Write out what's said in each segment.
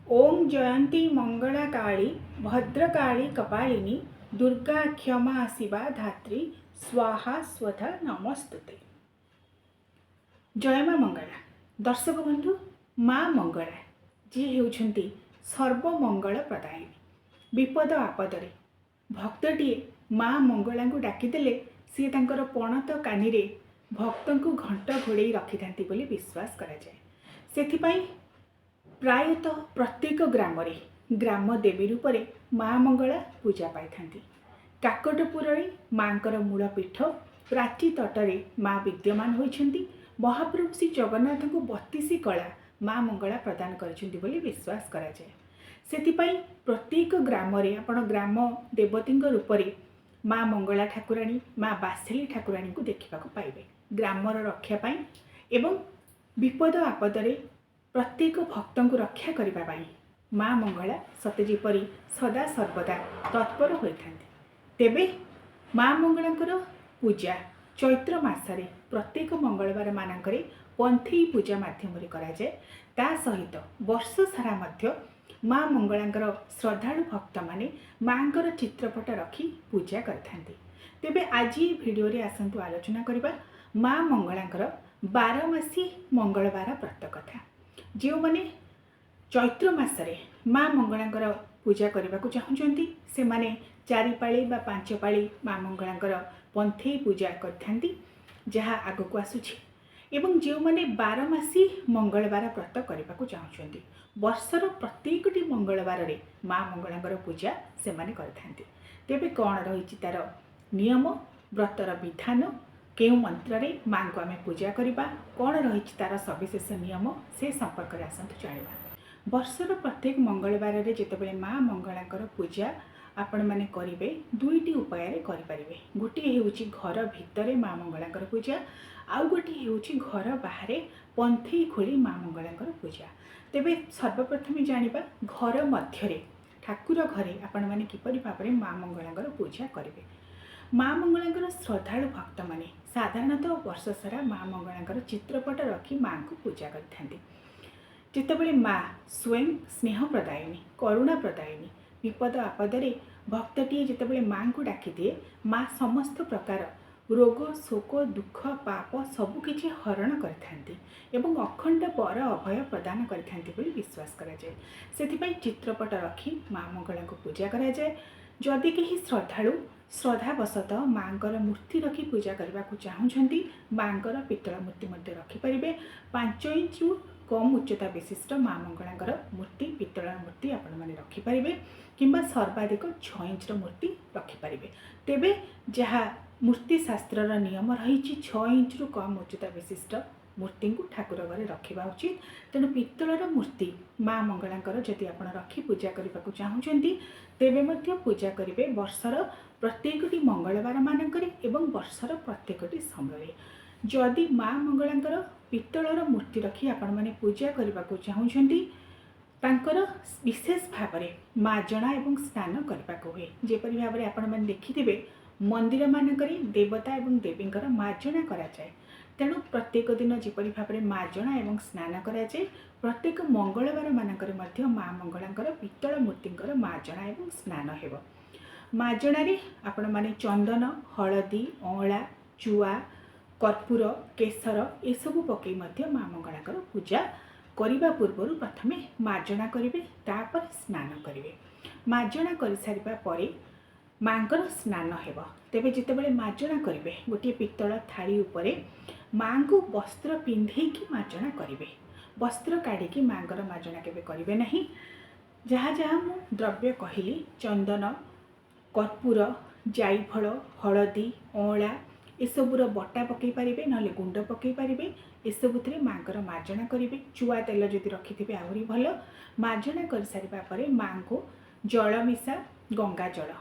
ओम जयंती मंगला काली भद्रकाली कपालिनी दुर्गा क्षमा शिवा धात्री स्वाहा स्वधा नमस्तुते। जय माँ मंगला। दर्शक बंधु, माँ मंगला जी हेउछंती सर्वमंगल प्रदायिनी। विपद आपदरे भक्तटीए माँ मंगला को डाकिदेले सी तांकर पणत कानी भक्त को घंट घोड़े रखि थांती बोली विश्वास करा जाए। सेथिपाई प्रायतः प्रत्येक ग्राम ग्राम देवी रूप में माँ मंगला पूजा पाई थांती। काकटपुर माँकर मूलपीठ प्राची तटरे माँ विद्यमान होइछंती। महाप्रभु श्री जगन्नाथ को 32 कला माँ मंगला प्रदान करछंती बोली विश्वास करा जाए। सेथिपाई प्रत्येक ग्राम आपण ग्राम देवती रूप में माँ मंगला ठाकुराणी माँ बासेली ठाकुराणी को देखा पाइबे। ग्रामर रक्षा पाई एवं विपद आपदरे प्रत्येक भक्त को रक्षा करने माँ मंगला सते जेपरी सदा सर्वदा तत्पर होता। तेबे माँ मंगला पूजा चैत्र मासरे प्रत्येक मंगलवार मानकरे पंथी पूजा माध्यम कराए। ता सहित वर्ष सारा मध्य माँ मंगला श्रद्धालु भक्त माने माँकर चित्रपट रखी पूजा करथांती। तेबे आज ये वीडियो रे आसंतु आलोचना करिबा माँ मंगला 12 मंगलवार व्रत कथा। जो मैंने चैत्र मासरे माँ मंगला पूजा करने को चाहूँगी से माने 4 पाली बा 5 पाली माँ मंगला पंथई पूजा करथांती जहाँ आग को आसुछि। एवं जो मैंने 12 मंगलवार व्रत करने को चाहूँगी वर्षर प्रत्येकटी मंगलवार रे माँ मंगला पूजा से माने करथांती। तेबे कौन रही तार नियम व्रतर विधान केउ मंत्र रे माँ को आम पूजा करवा कौन रही तार सविशेष नियम से संपर्क में आसतु जाना। वर्षर प्रत्येक मंगलवार रे जितेबाला माँ मंगला पूजा आपण मैंने करेंगे दुईटी उपाय करें। गोटे हूँ घर भितर माँ मंगला पूजा आउ गोटे हूँ घर बाहर पंथई खोली माँ मंगला पूजा। तेबे सर्वप्रथम जानिबा घर मध्य ठाकुर घरे आपण मैंने किपरि भाव में माँ मंगला पूजा करेंगे। माँ मंगला श्रद्धालु भक्त माने साधारणतः वर्ष सारा माँ मंगला चित्रपट रखी माँ को पूजा करते। जितेबाला माँ स्वयं स्नेह प्रदायिनी करुणा प्रदायिनी विपद आपदरे भक्तटीए जितेबाला माँ को डाकी दिए माँ समस्त प्रकार रोग शोक दुख पाप सबकि हरण करथांती एवं अखंड बर अभय प्रदान करथांती बोली विश्वास करा जाए। सेथिपाई चित्रपट रखी माँ मंगला को पूजा करा जाए। जदि कहीं श्रद्धालु श्रद्धावशतः माँकर मूर्ति रखी पूजा करने को चाहूँगी माँकर पितल मूर्ति रखिपारे। 5 इंच कम उच्चता विशिष्ट माँ मंगला मूर्ति पितल मूर्ति आपण मैंने रखिपारे कि सर्वाधिक 6 इंच मूर्ति रखिपारे। तेबे जहाँ मूर्ति शास्त्र नियम रही 6 इंच रु कम उच्चता विशिष्ट मूर्ति को ठाकुर घरे रखा उचित। तेणु पितलर मूर्ति माँ मंगला जदि आप रखी पूजा करने को चाहूँगी तेबे मध्य पूजा करेंगे वर्षर प्रत्येकटी मंगलवार मानक एवं वर्षर प्रत्येकटी समय। जदि माँ मंगला पितलर मूर्ति रखी आपण मैंने पूजा करने को चाहूँगी तांकर विशेष भाव में मार्जना एवं स्नान करने को हुए। जेपरी भाव में आपण मैंने देखिथे मंदिर मानक देवता एवं देवींकर मार्जना कराए। तेणु प्रत्येक दिन जिपरि भाव में मार्जना एवं स्नान कराए प्रत्येक मंगलवार मानक माँ मंगला पितल मूर्तिंकर मार्जना एवं स्नान हेब। मार्जन आपण मैंने चंदन हलदी अँला चुआ कर्पूर केसर ये सब पकई माँ मंगला पूजा करने पूर्व प्रथम मार्जना करेंगे तापर स्नान करेंगे। मार्जना कर सारिबा परे माँकर स्नान हेब। तेबे जितेबाला मार्जना करेंगे गोटे पितल थाली उपरे माँ को वस्त्र पिंधेकी मार्जना करेंगे। वस्त्र काढ़ी माँकर मार्जना केबे करेंगे नहीं। जहाँ जहाँ मु द्रव्य कहली चंदन कर्पूर जाइफल हलदी अँला एसबूर बटा पकई पारे ना गुंड पकई पारे। एसबुरे माँकर मार्जना करेंगे। चुआ तेल जदि रखिथे आहरी भल। मार्जना कर सारिबा परे माँ को जल मिशा गंगा जल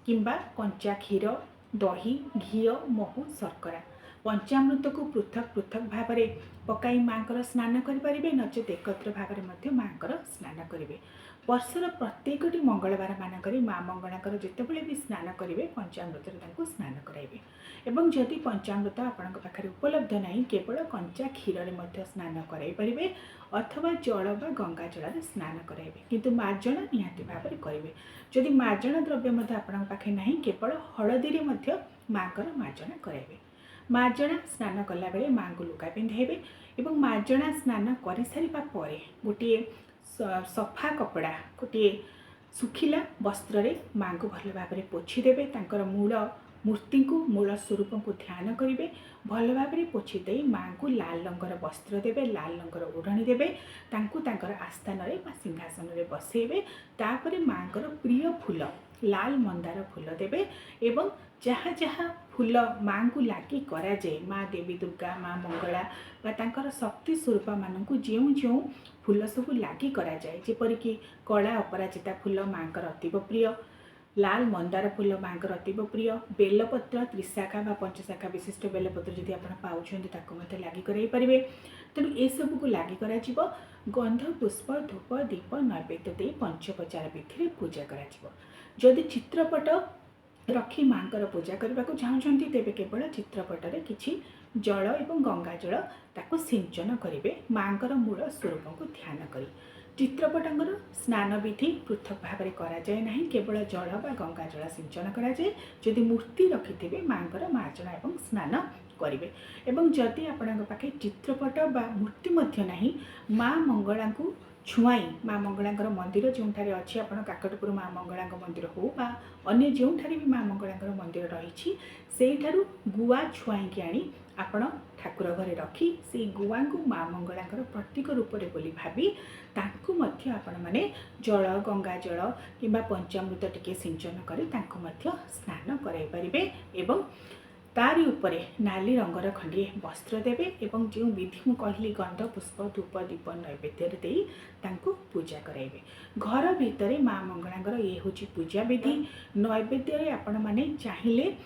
किंबा कंचा क्षीर दही घी महू शर्करा पंचामृत को पृथक पृथक भाव में पकाई माँकर स्नान करें नचेत एकत्र भाव में माँकर स्नान करेंगे। वर्षर प्रत्येकटी मंगलवार मानक माँ मंगलाकर जितेबाला भी स्नान करेंगे पंचामृत स्नान कराइबे। एवं जदि पंचामृत आपण पाखे उपलब्ध नहीं केवल कंचा क्षीर में स्नान कराइपारे अथवा जल बा गंगा जल स्नान कराइबे किंतु मार्जन निहाती भाव में करेंगे। जदि मार्जन द्रव्य आपण पाखे नहीं केवल हलदी माँकर मार्जन कराइबे। मार्जना स्नान कला बेले माँ को लुगा पिंधाइबे एवं मार्जना स्नान कर सारा पर गोटे सफा कपड़ा गोटे सुखिला वस्त्र माँ को भल भाव में पोछीदेवे। तांकर मूल मूर्ति को मूल स्वरूप को ध्यान करेंगे। भल भाव में पोछीदे माँ को लाल रंगर वस्त्र देवे, लाल रंगर ओढ़णी देवे, तांकर आस्थान सिंहासन में बसैबे। तापर माँ प्रिय फूल लाल मंदार फूल देवे एवं जहाँ जहाँ फूल माँ को लगी कराए माँ देवी दुर्गा माँ मंगला तांकर शक्ति स्वरूप मानू जो जो फूल सब लगी कराए जेपरिक कला अपराजिता फूल माँ अतीव प्रिय, लाल मंदार फूल माँ अतीव प्रिय, बेलपत्र त्रिशाखा बा पंचशाखा विशिष्ट बेलपत्र जदि आप पाँच लगी कराइपारे तेणु ये सब को लगी करा गंध पुष्प धूप दीप नैवेद्य दे पंचोपचार विधि पूजा करा। जदि चित्रपट रखी माँ पूजा करने को चाहते तेरे केवल चित्रपट किसी जल एवं गंगा जल ताको सिंचन करेंगे माँ मूल स्वरूप को ध्यान कर। चित्रपटर स्नान विधि पृथक भाव में कराए ना केवल जल बा गंगा जल सिंचन कराए। जदि मूर्ति रखिथे माँ मार्जना एवं स्नान करेंगे। एवं जदि आपण पाखे चित्रपट बा मूर्ति नहीं माँ मंगला को छुआई माँ मंगला मंदिर जो अच्छी आप काकटपुर माँ मंगला मंदिर हो बा अन्य जो भी माँ मंगला मंदिर रही से गुआ छुआई आनी आपण ठाकुर घरे रखी से गुआ को माँ मंगला प्रतीक रूप में बोली भावी तांकु मध्य आपण माने जल गंगा जल कि पंचामृत टिके सिंचन कर स्नान कराई पारिबे एवं तारी उपरे नाली रंगर खंडे वस्त्र देवे एवं जो विधि मु कहली गंध पुष्प धूप दीप नैवेद्य दे पूजा कराइबे। घर भितर माँ मंगलांगर ये हूँ पूजा विधि। नैवेद्य आपण माने चाहिए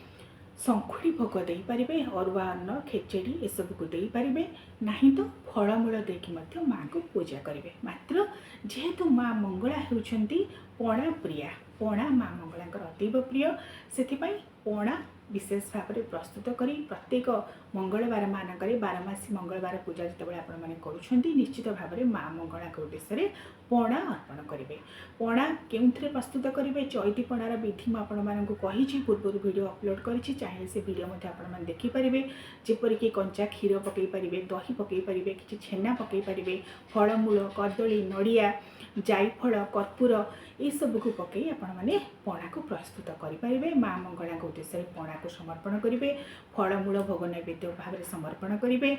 शंखुड़ी भोग दे पारिबे, अरुआ अन्न खेचेड़ी ये सब को दे पारिबे, नहीं तो फलमूल देकी मध्य माँ को पूजा करेंगे। मात्र जेहेतु माँ मंगला होउछंती पणा प्रिया, पणा माँ मंगलांकर अतीव प्रिय से पणा विशेष भाव में प्रस्तुत करी प्रत्येक मंगलवार मानक बारमासी मंगलवार पूजा जितेबाला आपण मैंने करुँच निश्चित भाव में माँ मंगला उद्देश्य में पणा अर्पण करेंगे। पणा के प्रस्तुत करेंगे चैती पणार विधि मुझे पूर्व वीडियो अपलोड करी चाहिए से वीडियो आप देखिपारे जेपरिक कंचा क्षीर पकई पारे, दही पकई पारे, कि छेना पकई पारे, फलमूल कदली नड़िया जायफल कर्पूर ये सब को पकई आपण मैंने पणा को प्रस्तुत करेंगे। माँ मंगला उद्देश्य पणा को समर्पण करेंगे, फलमूल भोग नैवेद्य भाव में समर्पण करेंगे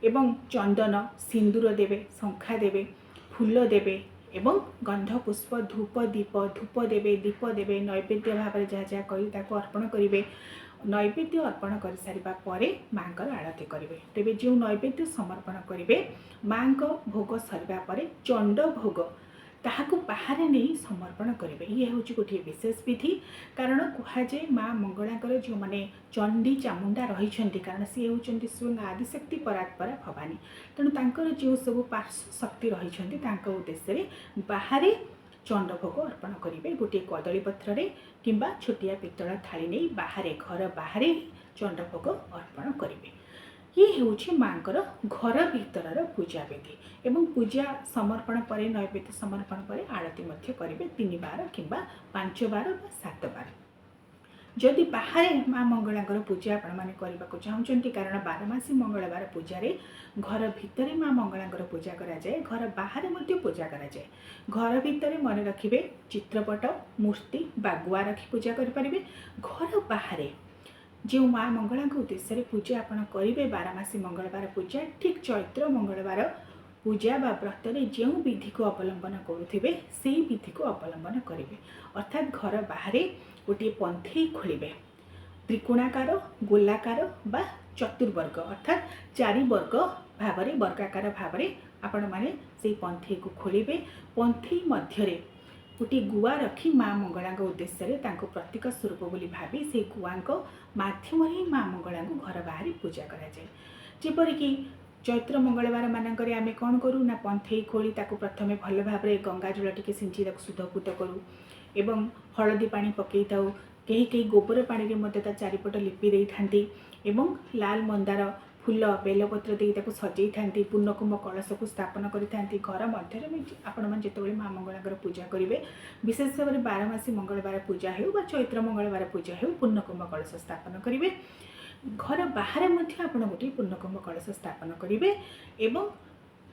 एवं चंदन सिंदूर देवे, शंखा देवे, फूल देवे एवं गंध पुष्प धूप देवे, दीप देवे, नैवेद्य भाव में जहाँ जहाँ कही अर्पण करेंगे। नैवेद्य अर्पण कर सारा पर माँ आरती करेंगे। तेरे जो नैवेद्य समर्पण करेंगे माँ भोग सरवा पर चंड भोग ताहाकु बाहर नहीं समर्पण करेंगे। ये हूँ गोटे विशेष विधि कारण कहुए माँ मंगलांकर जो मैंने चंडी चामुंडा रही कारण सी होती स्वयं आदिशक्ति परात्परा भवानी तेणु तांकर जो सब पार्श्व शक्ति रही उद्देश्य बाहर चंड भोग अर्पण करेंगे। गोटे कदली पत्र किंबा छोटिया पितल थाली नहीं बाहर घर बाहर चंड भोग अर्पण करेंगे। ये हूँ माँ घर भीतर पूजा विधि एवं पूजा समर्पण पर नैवेद्य समर्पण पर आरती करेंगे 3 बार किंबा 5 बार 7 बार। जदि बाहर माँ मंगलांकर पूजा आपण मैंने करने को चाहते कारण बारमासी मंगलवार पूजा रे घर भितर माँ मंगलांकर पूजा कराए, घर बाहर पूजा कराए। घर भितर मन रखिए चित्रपट मूर्ति बा गुआ रखी पूजा करेंगे। घर बाहर जो माँ मंगला उद्देश्य पूजा आपण करेंगे बारमासी मंगलवार पूजा ठीक चैत्र मंगलवार पूजा बा व्रत जो विधि को अवलंबन करुवे से विधि को अवलंबन करेंगे। अर्थात घर बाहर गोटे पंथी खोलिबे त्रिकोणाकार गोलाकार बा चतुर्वर्ग अर्थात 4 वर्ग भाव वर्गाकार भाव आपण माने से पंथी को खोलिबे। पंथी मध्य गोटे गुआ रखी माँ मंगला उद्देश्य प्रतीक स्वरूप बोली भावी से गुआ मध्यम ही माँ मंगला घर बाहर पूजा करापरिक चैत्र मंगलवार मानक आम कौन करूँ ना पंथई खोली प्रथम भल भाव गंगा जल टी सिंची शुद्धपूत करूँ एवं हलदी पानी पकई था कहीं गोबर पानी में चारिपट लिपि दे था लाल मंदार फूल बेलपत्र दे सजई था पूर्णकुंभ कलश को स्थापन करें घर मध्य आपण जो माँ मंगला पूजा करेंगे विशेष भाव में बारमासी मंगलवार पूजा हो चैत्र मंगलवार पूजा हो पूर्णकुंभ कलश स्थापन करेंगे घर बाहर गोटे पूर्णकुंभ कलश स्थापन करेंगे एवं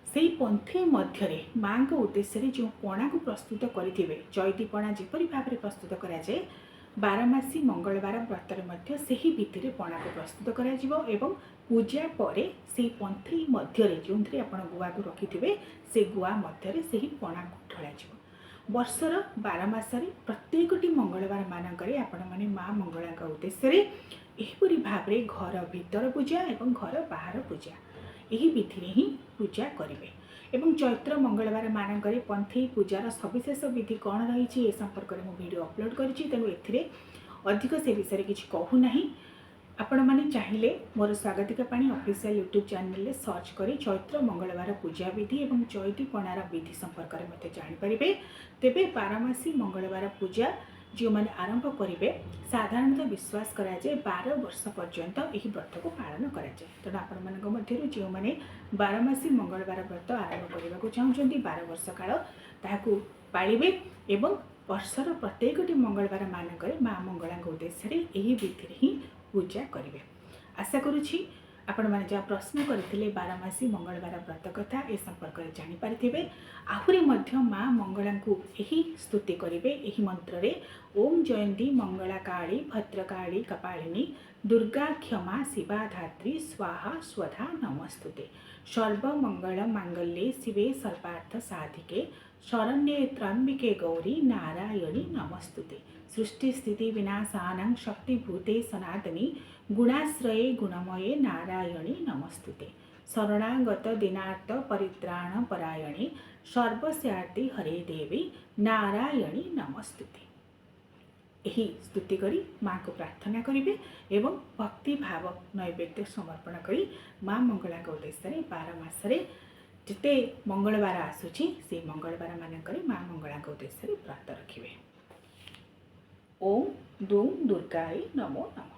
से पंथे मध्य माँ उद्देश्य जो पणा को प्रस्तुत करेंगे चैती पणा जपरी भाव में प्रस्तुत कराए बारमासी मंगलवार व्रतर मध्य सही विधि पणा को प्रस्तुत करा पूजा पर से पंथी मध्य जो आप गुआ को रखिथे से गुआ मध्य से पणा को ढल वर्षर 12 मासरे प्रत्येकटी मंगलवार मानक आपण मैंने माँ मंगला उद्देश्य एहीपरी भाव में घर भीतर पूजा एवं घर बाहर पूजा यही विधि ही पूजा करेंगे एवं चैत्र मंगलवार मानक पंथी पूजार सविशेष विधि कौन रही संपर्क में मुझे वीडियो अपलोड करी तेणु अधिक से विषय किसी कहूना आपण मैंने चाहिए मोर स्वागतिका पाणी ऑफिशियल यूट्यूब चैनल सर्च करी चैत्र मंगलवार पूजा विधि एवं चैती पणार विधि संपर्क में मत जानीपारे तेबे बारमासी मंगलवार पूजा जो मैंने आरंभ करेंगे साधारणतः विश्वास कराए 12 वर्ष पर्यंत यही व्रत को पालन कराए तेणु आपण मध्य जो मैंने बारमासी मंगलवार व्रत आरंभ करने को चाहते 12 वर्ष काल ताकू पालिबे एवं वर्षर प्रत्येकटी मंगलवार मानक माँ मंगला उद्देश्य यही विधि ही पूजा करेंगे आशा करुँची आपण मैंने जहाँ प्रश्न करते बारमासी मंगलवार व्रत कथा ए संपर्क में जानीपारे आहरी माँ मंगला को यही स्तुति करेंगे यही मंत्र रे ओम जयंती मंगला काली भद्रकाली कपालिनी दुर्गा क्षमा शिवा धात्री स्वाहा स्वधा नमस्तुते सर्वमंगल मांगल्ये शिवे सर्वार्थ साधिके शरण्ये त्र्यंबिके गौरी नारायणी नमस्तुते सृष्टि स्थिति विनाशानां शक्तिभूते सनातनी गुणाश्रये गुणमये नारायणी नमस्तुते शरणागत दिनार्थ परित्राण परायणे सर्वस्यार्ति हरे देवी नारायणी नमस्तुते यही स्तुति करी माँ को प्रार्थना करेंगे एवं भक्ति भाव नैवेद्य समर्पण करी माँ मंगला उद्देश्य 12 मासरे जिते मंगलवार आसूची से मंगलवार मानक माँ मंगला उद्देश्य व्रत रखिए। ओम दूं दुर्गाय नमो नमः।